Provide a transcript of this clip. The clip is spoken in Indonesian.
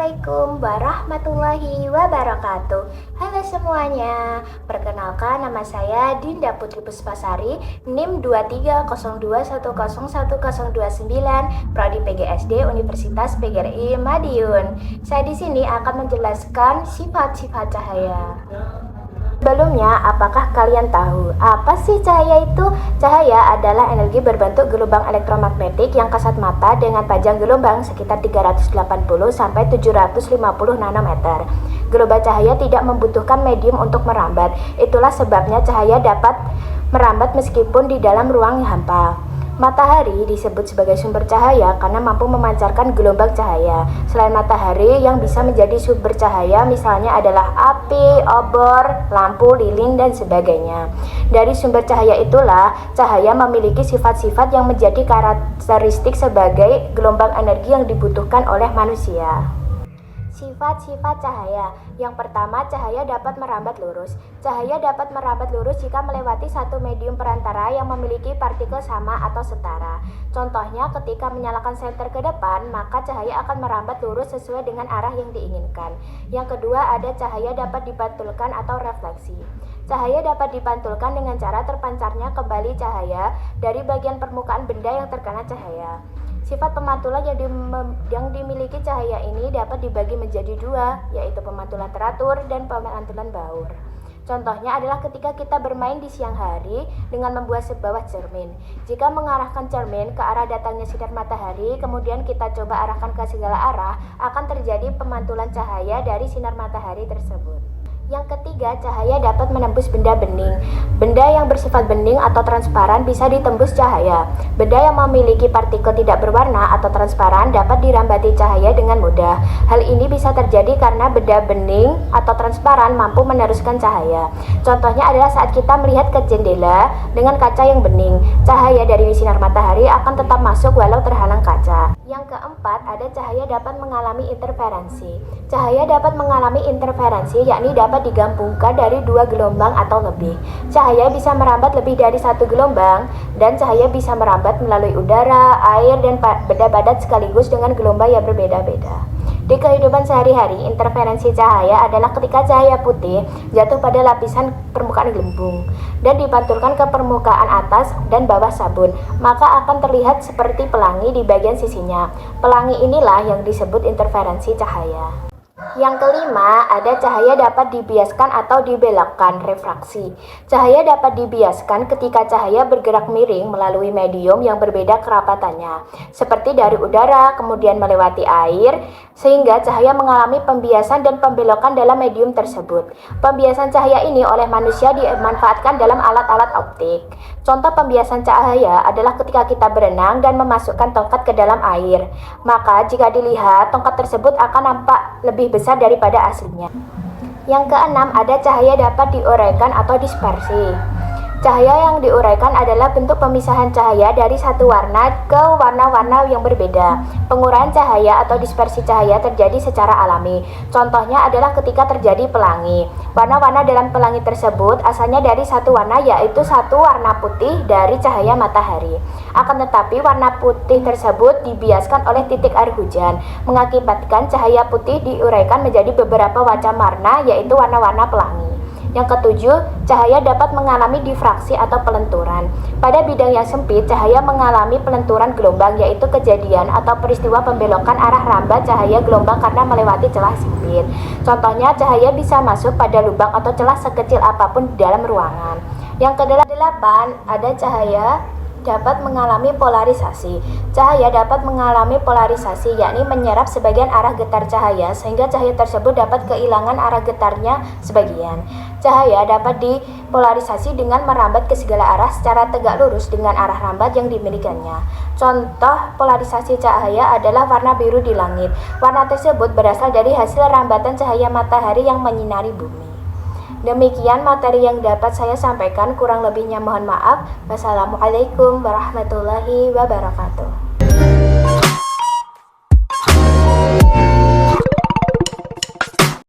Assalamualaikum warahmatullahi wabarakatuh. Halo semuanya, perkenalkan nama saya Dinda Putri Puspasari, NIM 230211011029, Prodi PGSD Universitas PGRI Madiun. Saya di sini akan menjelaskan sifat-sifat cahaya. Sebelumnya, apakah kalian tahu apa sih cahaya itu? Cahaya adalah energi berbentuk gelombang elektromagnetik yang kasat mata dengan panjang gelombang sekitar 380 sampai 750 nanometer. Gelombang cahaya tidak membutuhkan medium untuk merambat. Itulah sebabnya cahaya dapat merambat meskipun di dalam ruang hampa. Matahari disebut sebagai sumber cahaya karena mampu memancarkan gelombang cahaya. Selain matahari, yang bisa menjadi sumber cahaya misalnya adalah api, obor, lampu, lilin, dan sebagainya. Dari sumber cahaya itulah, cahaya memiliki sifat-sifat yang menjadi karakteristik sebagai gelombang energi yang dibutuhkan oleh manusia. Sifat-sifat cahaya. Yang pertama, cahaya dapat merambat lurus. Cahaya dapat merambat lurus jika melewati satu medium perantara yang memiliki partikel sama atau setara. Contohnya, ketika menyalakan senter ke depan, maka cahaya akan merambat lurus sesuai dengan arah yang diinginkan. Yang kedua, ada cahaya dapat dipantulkan atau refleksi. Cahaya dapat dipantulkan dengan cara terpancarnya kembali cahaya dari bagian permukaan benda yang terkena cahaya. Sifat pemantulan yang dimiliki cahaya ini dapat dibagi menjadi dua, yaitu pemantulan teratur dan pemantulan baur. Contohnya adalah ketika kita bermain di siang hari dengan membuat sebuah cermin. Jika mengarahkan cermin ke arah datangnya sinar matahari, kemudian kita coba arahkan ke segala arah, akan terjadi pemantulan cahaya dari sinar matahari tersebut. Yang ketiga, cahaya dapat menembus benda bening. Benda yang bersifat bening atau transparan bisa ditembus cahaya. Benda yang memiliki partikel tidak berwarna atau transparan dapat dirambati cahaya dengan mudah. Hal ini bisa terjadi karena benda bening atau transparan mampu meneruskan cahaya. Contohnya adalah saat kita melihat ke jendela dengan kaca yang bening. Cahaya dari sinar matahari akan tetap masuk walau terhalang kaca. Yang keempat, ada cahaya dapat mengalami interferensi. Cahaya dapat mengalami interferensi, yakni dapat digabungkan dari dua gelombang atau lebih. Cahaya bisa merambat lebih dari satu gelombang, dan cahaya bisa merambat melalui udara, air, dan benda padat sekaligus dengan gelombang yang berbeda-beda. Di kehidupan sehari-hari, interferensi cahaya adalah ketika cahaya putih jatuh pada lapisan permukaan gelembung dan dipantulkan ke permukaan atas dan bawah sabun, maka akan terlihat seperti pelangi di bagian sisinya. Pelangi inilah yang disebut interferensi cahaya. Yang kelima, ada cahaya dapat dibiaskan atau dibelokkan, refraksi. Cahaya dapat dibiaskan ketika cahaya bergerak miring melalui medium yang berbeda kerapatannya, seperti dari udara kemudian melewati air, sehingga cahaya mengalami pembiasan dan pembelokan dalam medium tersebut. Pembiasan cahaya ini oleh manusia dimanfaatkan dalam alat-alat optik. Contoh pembiasan cahaya adalah ketika kita berenang dan memasukkan tongkat ke dalam air. Maka jika dilihat, tongkat tersebut akan nampak lebih besar daripada aslinya. Yang keenam, ada cahaya dapat diuraikan atau dispersi. Cahaya yang diuraikan adalah bentuk pemisahan cahaya dari satu warna ke warna-warna yang berbeda. Penguraian cahaya atau dispersi cahaya terjadi secara alami. Contohnya adalah ketika terjadi pelangi. Warna-warna dalam pelangi tersebut asalnya dari satu warna, yaitu satu warna putih dari cahaya matahari. Akan tetapi warna putih tersebut dibiaskan oleh titik air hujan, mengakibatkan cahaya putih diuraikan menjadi beberapa macam warna, yaitu warna-warna pelangi. Yang ketujuh, cahaya dapat mengalami difraksi atau pelenturan. Pada bidang yang sempit, cahaya mengalami pelenturan gelombang, yaitu kejadian atau peristiwa pembelokan arah rambat cahaya gelombang karena melewati celah sempit. Contohnya, cahaya bisa masuk pada lubang atau celah sekecil apapun di dalam ruangan. Yang kedelapan, ada cahaya dapat mengalami polarisasi. Cahaya dapat mengalami polarisasi, yakni menyerap sebagian arah getar cahaya sehingga cahaya tersebut dapat kehilangan arah getarnya sebagian. Cahaya dapat dipolarisasi dengan merambat ke segala arah secara tegak lurus dengan arah rambat yang dimilikinya. Contoh polarisasi cahaya adalah warna biru di langit. Warna tersebut berasal dari hasil rambatan cahaya matahari yang menyinari bumi. Demikian materi yang dapat saya sampaikan, kurang lebihnya mohon maaf. Wassalamualaikum warahmatullahi wabarakatuh.